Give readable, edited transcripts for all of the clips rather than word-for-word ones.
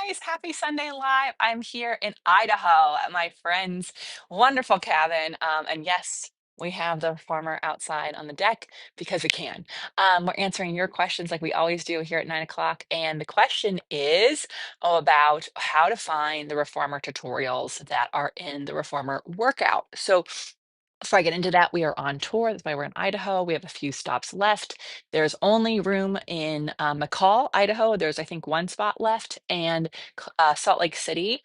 guys. Happy Sunday Live. I'm here in Idaho at my friend's wonderful cabin. And yes, we have the reformer outside on the deck because we can. We're answering your questions like we always do here at 9 o'clock. And the question is about how to find the reformer tutorials that are in the reformer workout. So before I get into that, we are on tour. That's why we're in Idaho. We have a few stops left. There's only room in McCall, Idaho. There's, I think, one spot left, and Salt Lake City.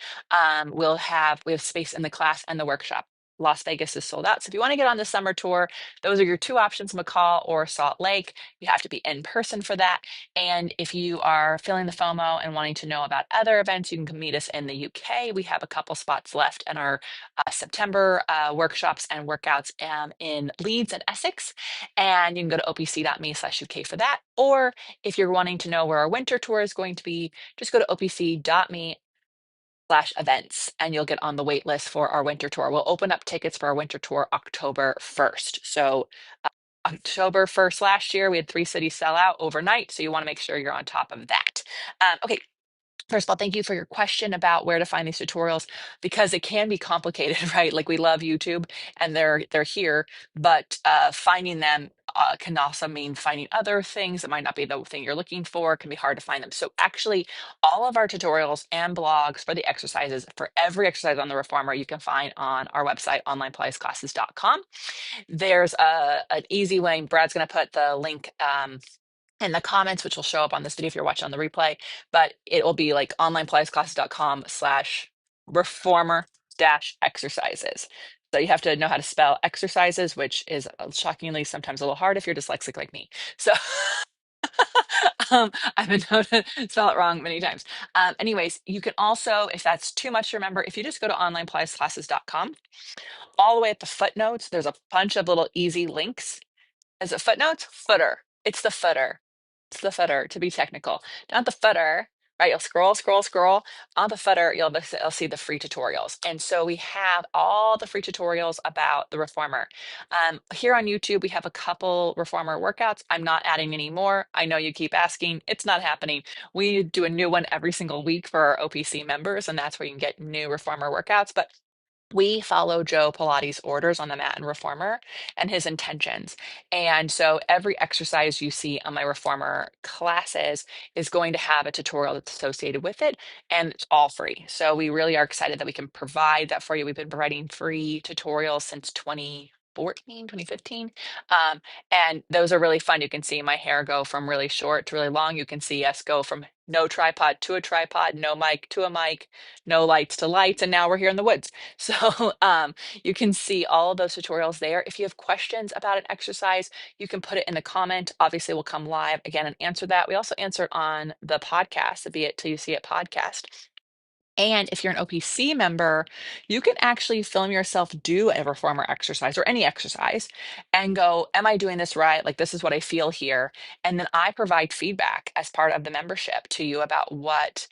We have space in the class and the workshop. Las Vegas is sold out. So if you want to get on the summer tour, those are your two options, McCall or Salt Lake. You have to be in person for that. And if you are feeling the FOMO and wanting to know about other events, you can come meet us in the UK. We have a couple spots left in our September workshops and workouts in Leeds and Essex. And you can go to opc.me/UK for that. Or if you're wanting to know where our winter tour is going to be, just go to opc.me/events and you'll get on the wait list for our winter tour. We'll open up tickets for our winter tour October 1st. So October 1st last year, we had 3 cities sell out overnight. So you want to make sure you're on top of that. Okay, first of all, thank you for your question about where to find these tutorials because it can be complicated, right? Like we love YouTube and they're here, but finding them can also mean finding other things that might not be the thing you're looking for. It can be hard to find them. So actually, all of our tutorials and blogs for the exercises for every exercise on the reformer you can find on our website, onlinepilatesclasses.com. There's an easy way. Brad's going to put the link in the comments, which will show up on this video if you're watching on the replay, but it will be like onlinepilatesclasses.com/reformer exercises. So you have to know how to spell exercises, which is shockingly sometimes a little hard if you're dyslexic like me. So I've been known to spell it wrong many times. Anyways, you can also, if that's too much to remember, if you just go to onlinepilatesclasses.com, all the way at the footnotes, there's a bunch of little easy links. Is it footnotes? Footer. It's the footer. It's the footer to be technical. Not the footer, right? You'll scroll, scroll, scroll. On the footer, you'll see the free tutorials. And so we have all the free tutorials about the reformer. Here on YouTube, we have a couple reformer workouts. I'm not adding any more. I know you keep asking. It's not happening. We do a new one every single week for our OPC members, and that's where you can get new reformer workouts. But we follow Joe Pilates' orders on the mat and reformer and his intentions. And so every exercise you see on my reformer classes is going to have a tutorial that's associated with it, and it's all free. So we really are excited that we can provide that for you. We've been providing free tutorials since 2014, 2015. And those are really fun. You can see my hair go from really short to really long. You can see us go from no tripod to a tripod, no mic to a mic, no lights to lights, and now we're here in the woods. So you can see all of those tutorials there. If you have questions about an exercise, you can put it in the comment. Obviously, we'll come live again and answer that. We also answer it on the podcast, the Be It Till You See It podcast. And if you're an OPC member, you can actually film yourself do a reformer exercise or any exercise and go, am I doing this right? Like, this is what I feel here. And then I provide feedback as part of the membership to you about what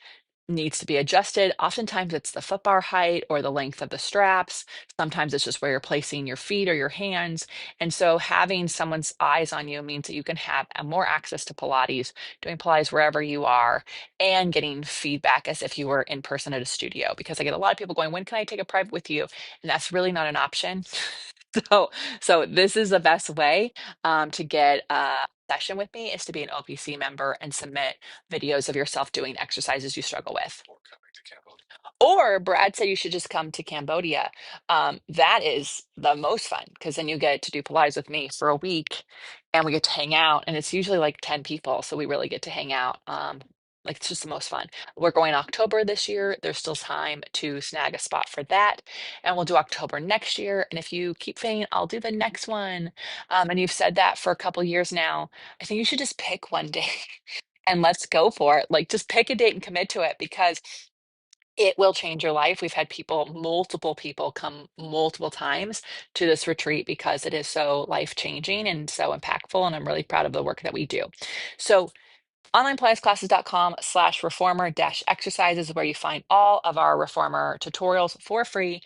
needs to be adjusted. Oftentimes it's the foot bar height or the length of the straps. Sometimes it's just where you're placing your feet or your hands. And so having someone's eyes on you means that you can have more access to Pilates, doing Pilates wherever you are, and getting feedback as if you were in person at a studio. Because I get a lot of people going, when can I take a private with you? And that's really not an option. So, so this is the best way to get a session with me is to be an OPC member and submit videos of yourself doing exercises you struggle with. Or Brad said you should just come to Cambodia. That is the most fun because then you get to do Pilates with me for a week and we get to hang out. And it's usually like 10 people. So we really get to hang out. Like it's just the most fun. We're going October this year. There's still time to snag a spot for that. And we'll do October next year. And if you keep saying, I'll do the next one. And you've said that for a couple years now, I think you should just pick one day and let's go for it. Like just pick a date and commit to it because it will change your life. We've had people, multiple people come multiple times to this retreat because it is so life changing and so impactful. And I'm really proud of the work that we do. So onlinepilatesclasses.com/reformer-exercises is where you find all of our reformer tutorials for free.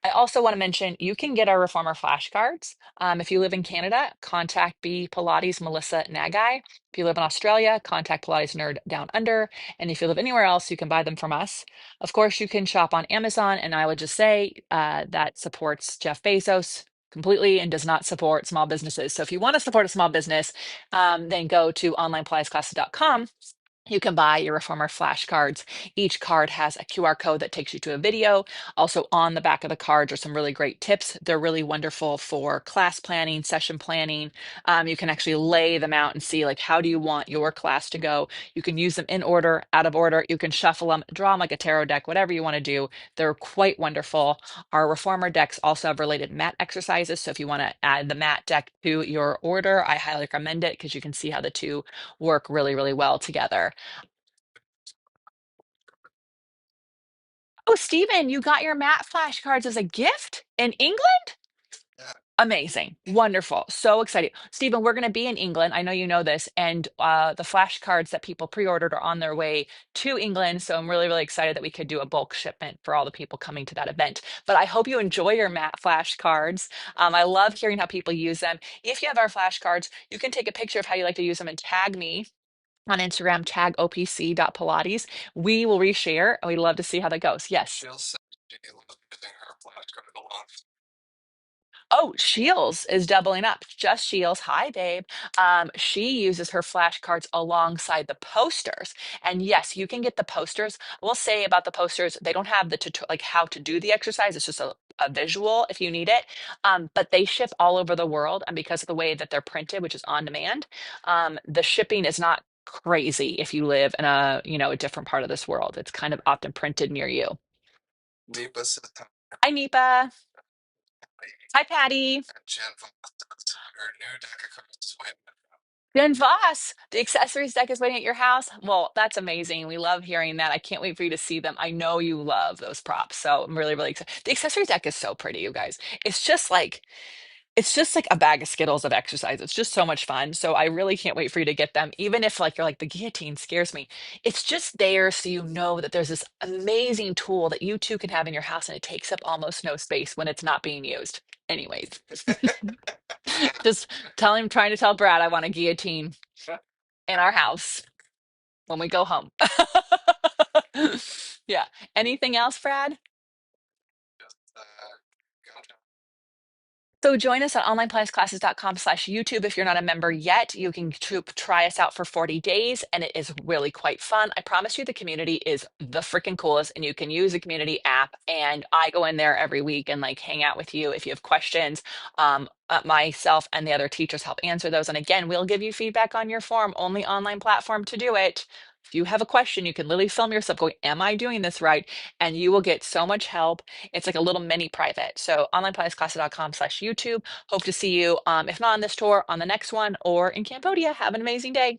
I also want to mention you can get our reformer flashcards. If you live in Canada, contact B Pilates Melissa Nagai. If you live in Australia, contact Pilates Nerd Down Under. And if you live anywhere else, you can buy them from us. Of course, you can shop on Amazon, and I would just say that supports Jeff Bezos completely and does not support small businesses. So if you want to support a small business, then go to onlinepilatesclasses.com. You can buy your Reformer flashcards. Each card has a QR code that takes you to a video. Also, on the back of the cards are some really great tips. They're really wonderful for class planning, session planning. You can actually lay them out and see, like, how do you want your class to go? You can use them in order, out of order. You can shuffle them, draw them like a tarot deck, whatever you want to do. They're quite wonderful. Our Reformer decks also have related mat exercises. So if you want to add the mat deck to your order, I highly recommend it because you can see how the two work really, really well together. Oh, Stephen, you got your mat flashcards as a gift in England? Amazing. Wonderful. So excited. Stephen, we're going to be in England. I know you know this. And the flashcards that people pre-ordered are on their way to England. So I'm really, really excited that we could do a bulk shipment for all the people coming to that event. But I hope you enjoy your mat flashcards. I love hearing how people use them. If you have our flashcards, you can take a picture of how you like to use them and tag me on Instagram, tag opc.pilates. We will reshare, and we'd love to see how that goes. Yes. Oh, Shields is doubling up. Just Shields. Hi, babe. She uses her flashcards alongside the posters. And yes, you can get the posters. We'll say about the posters, they don't have the like how to do the exercise. It's just a visual if you need it. But they ship all over the world. And because of the way that they're printed, which is on demand, the shipping is not crazy if you live in a different part of this world. It's kind of often printed near you. Hi, Nipa. Hi, Patty. Jen Voss, the accessories deck is waiting at your house. Well, that's amazing. We love hearing that. I can't wait for you to see them. I know you love those props, so I'm really, really excited. The accessories deck is so pretty, you guys. It's just like a bag of Skittles of exercise. It's just so much fun. So I really can't wait for you to get them. Even if like you're like the guillotine scares me. It's just there so you know that there's this amazing tool that you too can have in your house and it takes up almost no space when it's not being used. Anyways, just trying to tell Brad I want a guillotine in our house when we go home. Yeah. Anything else, Brad? So join us at onlinepilatesclasses.com/YouTube. If you're not a member yet, you can try us out for 40 days and it is really quite fun. I promise you the community is the freaking coolest and you can use the community app and I go in there every week and like hang out with you if you have questions. Myself and the other teachers help answer those. And again, we'll give you feedback on your form, only online platform to do it. If you have a question, you can literally film yourself going, am I doing this right? And you will get so much help. It's like a little mini private. So onlinepilatesclasses.com/YouTube. Hope to see you, if not on this tour, on the next one or in Cambodia. Have an amazing day.